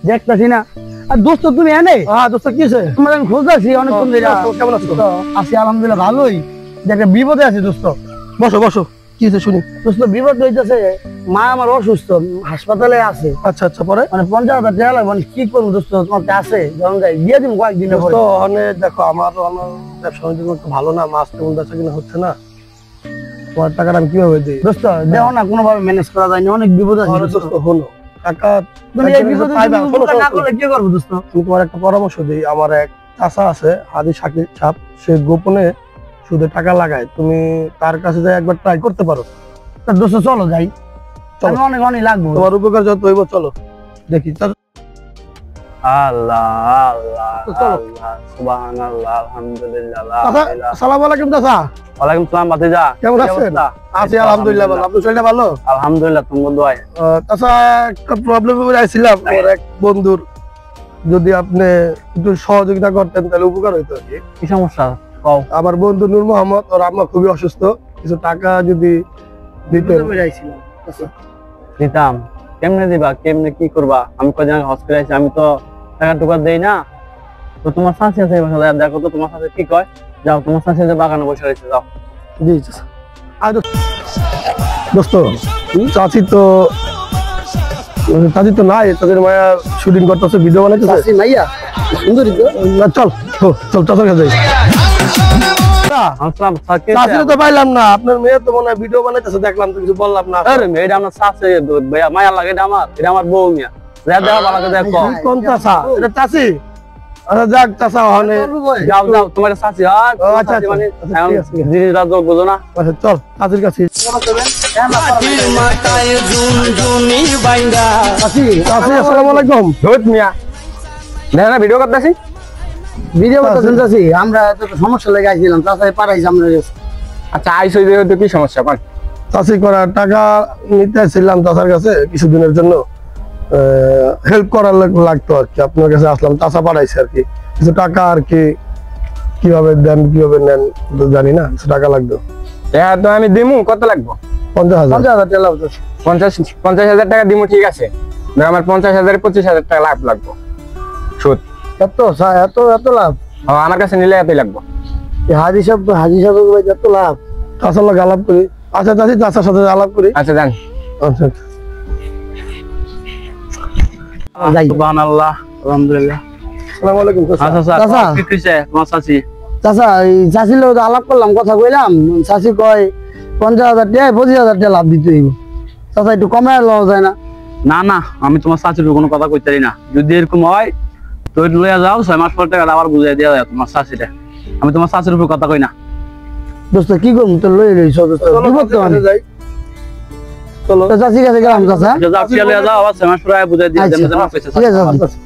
দেখতাছি না। আর দোস্ত তুমি এনে? হ্যাঁ দোস্ত কি হয়েছে? তোমার আমি খোঁজতাছি অনেকক্ষণ ধরে। কেমন আছো? আছি আলহামদুলিল্লাহ ভালোই। যে একটা বিপদে আছি দোস্ত। বসো বসো, কি হয়েছে শুনি। দোস্ত বিপদ হইতেছে, মা আমার অসুস্থ, হাসপাতালে আছে। আচ্ছা আচ্ছা, পরে? মানে 50,000 টাকা লাগবে, মানে কি করবো দোস্ত? তোমার কাছে যখন যাই দিয়ে দিব কয়েকদিনের পরে। দেখো আমার ব্যবসা বাণিজ্য একটু ভালো না, মাছ তেমন বেচা কিনা হচ্ছে না, তোমার টাকাটা আমি কিভাবে দিই? দোস্ত দেখো না কোনোভাবে ম্যানেজ করা যায় না, অনেক বিপদ আছে দোস্ত। হলো টাকা তুমি এই বিপদে না করলে কি করবো দোস্ত? আমি তোমার একটা পরামর্শ দিই। আমার এক চাচা আছে হাদি শাকিব সাহেব, সে গোপনে সুদে টাকা লাগায়, তুমি তার কাছে যাই একবার ট্রাই করতে পারো। দোস্ত চলো যাই, আমি অনেক অনেক লাগবো। তোমার উপকার যত হইব, চলো দেখি। আল্লাহ আল্লাহ আল্লাহ সুবহানাল্লাহ আলহামদুলিল্লাহ। আসসালামু আলাইকুম চাচা। ওয়ালাইকুম সালাম ভাতিজা, কেমন আছেন? আছি আলহামদুলিল্লাহ ভালো। আপনার শরীরটা ভালো? আলহামদুলিল্লাহ, তোমার দোয়ায়। চাচা একটা প্রবলেমে পড়েছিলাম, আমার এক বন্ধুর, যদি আপনি একটু সহযোগিতা করতেন তাহলে উপকার হইতো আর কি। কি সমস্যা কও? আমার বন্ধু নূর মোহাম্মদ, ওর আম্মা খুবই অসুস্থ, কিছু টাকা যদি দিতেন। দিতাম। কেমনে দিবা, কেমনে কি করবা? আমি কদিন আগে হসপিটালে আছি, আমি তো টাকা টুকা দেই না। তো তোমার শাশি আছে, দেখো তো তোমার সাথে কি কয়। যাও তোমার শাশি আছে বাগানে বসে রয়েছে, যাও। জি দোস্ত, চাচি তো নাই, তাদের মায়া শুটিং করতেছে, ভিডিও বানাইতেছে। মাইয়া সুন্দরী তো। চল চল চাচার কাছে যাই। চাচিরে তো পাইলাম না, আপনার মেয়ে তো মনে হয় ভিডিও বানাইতেছে, দেখলাম তো কিছু বললাম না। এটা আমার শাশি ভাইয়া, মায়া লাগে, এটা আমার বউ মিয়া। দেখো ভালো করে দেখো। কোন চাচা? এটা চাচি? আচ্ছা যাক চাচা, যাও যাও তোমার শাশি। আচ্ছা মানে জিনিসটা তো বুঝো না। আচ্ছা চল চাচির কাছে। আসসালামু আলাইকুম। মিয়া দেখেন না ভিডিও করতেছি, ভিডিও করতেছেন চাচি? আমরা তো সমস্যা লেগে আসছিলাম, চাচাই পারাইছি আমরা। আচ্ছা আইসো, যেহেতু কি সমস্যা পান? চাচি করা টাকা নিতে আসছিলাম চাচার কাছে কিছুদিনের জন্য, হেল্প করার লাগতো আর কি, আপনার কাছে আসলাম। চাচা পাঠাইছে আর কি, কিছু টাকা আর কি, কিভাবে দেন কিভাবে নেন জানি না, কিছু টাকা লাগতো। তো আমি দিমু, কত লাগবো? 50,000 টাকা লাগতো। 50,000 টাকা দিমু, ঠিক আছে। আমার 50,000 25,000 টাকা লাভ লাগবো সুদ। এত এত এত লাভ? আমার কাছে নিলে এতই লাগবো। হাজি সাহেব এত লাভ? চাচার লোক আলাপ করি। আচ্ছা চাচি, চাচার সাথে আলাপ করি। আচ্ছা যান। আচ্ছা সুবহানাল্লাহ আলহামদুলিল্লাহ। আসসালামু আলাইকুম চাচা। কি কইছে তোমার চাচি? চাচা এই চাচির লোক আলাপ করলাম, কথা কইলাম, চাচি কয় 50,000 টাকা 25,000 টাকা লাভ দিতে হইব। চাচা একটু কমায় লওয়া যায় না? না না, আমি তোমার চাচির কোনো কথা কইতে পারি না। যদি এরকম হয় তো লইয়া যাও, 6 মাস পর টাকা আবার বুঝাই দেওয়া যায় তোমার চাচিটা। আমি তোমার চাচির উপর কথা কই না। দোস্ত কি করবো তো, লই লইছ দোস্ত। চলো চাচির কাছে গেলাম। চাচা যাও, লইয়া যাও, আবার 6 মাস পর বুঝাই দিয়ে ঠিক আছে।